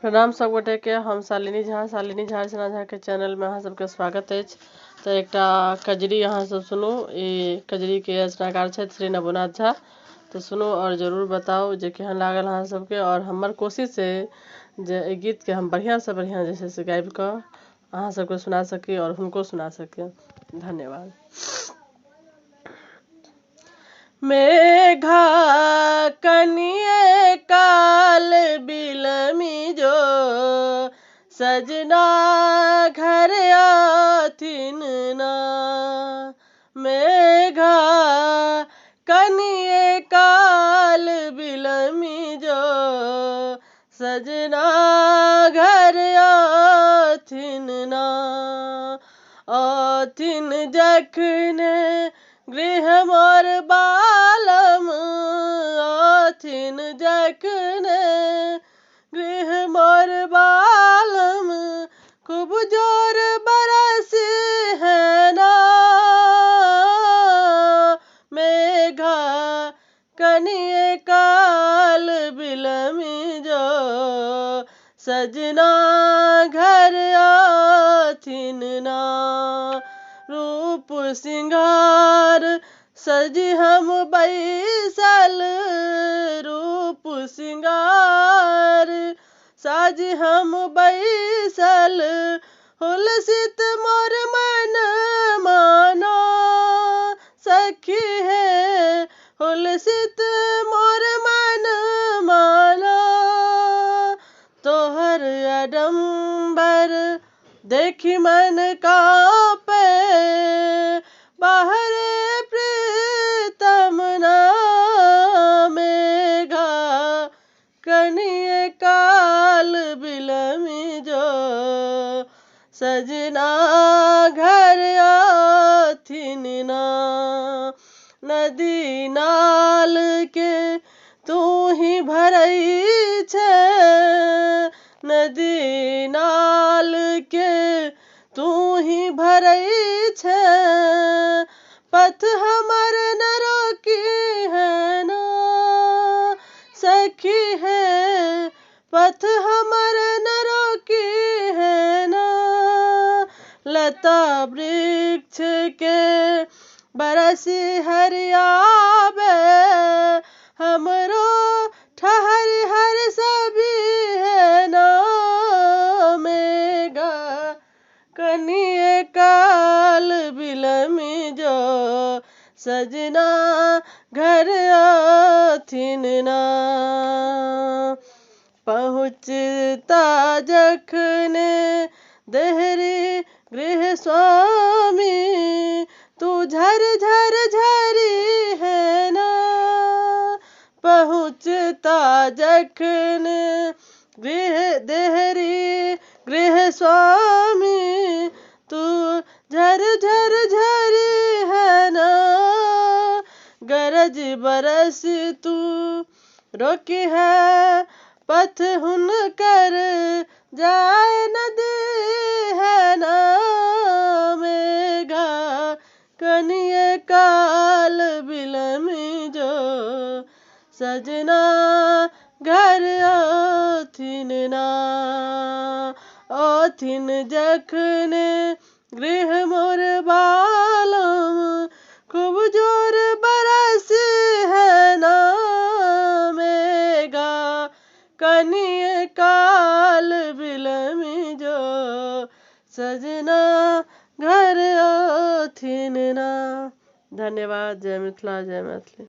प्रणाम सब गोटे के। हम शालिनी झा अर्चना झा के चैनल में अहाँ सबके स्वागत है। तो एक कजरी अहाँ सब सुनू। ये कजरी के रचनाकार है श्री नभोनाथ झा। तो सुनो और जरूर बताओ जे केहन लागल अहाँ सबके। और हमर कोशिश है जे ए गीत के हम बढ़िया से बढ़िया जैसे से गाबि के अहाँ सबके सुना सकी और हुनको सुना सके। धन्यवाद। मेघा कनिए काल बिलमी जो सजना घर आथिन ना। मेघा कनिए काल बिलमी जो सजना घर आथिन ना। आथिन जखने गृह मोर बालम आथिन जखने गृह मोर बालम खूब जोर बरस है ना। मेघा कनिए काल बिलमी जो सजना घर आथिन ना। रूप सिंगार सजी हम बैसल रूप सिंगार साज हम बैसल हुलसित मोर मन माना। सखी है हुलसित मोर मन माना। तोहर अडंबर देखी मन कांपे बाहर प्रीतम ना। मेघा कनिए काल बिलमी जो सजना घर आथिन ना। नदी नाल के तू ही भरई छे नदी नाल के तू ही भरई छे। पथ हमर न रोकी है ना। सखी है पथ हमर न रोकी है ना। लता वृक्ष के बरसी हरियाबे हमरो ठहर हर सभी है ना। मेघा कनिए काल बिलमी जो सजना घर आथिन ना। पहुँचता जखने देहरी गृह स्वामी तू झर झर झरी है ना। पहुँचता जखने देहरी गृह स्वामी तू झर झर झरी है ना। गरज बरस तू रोकी है पथ हुन कर जाए नदी है ना। मेघा कनिए काल बिलमी जो सजना घर आथिन ना। आथिन जखने गृह मोर बालम खूब जोर बरस है ना। मेघा कनिए काल बिलमी जो सजना घर आथिन ना। धन्यवाद। जय मिथिला जय मैथिली।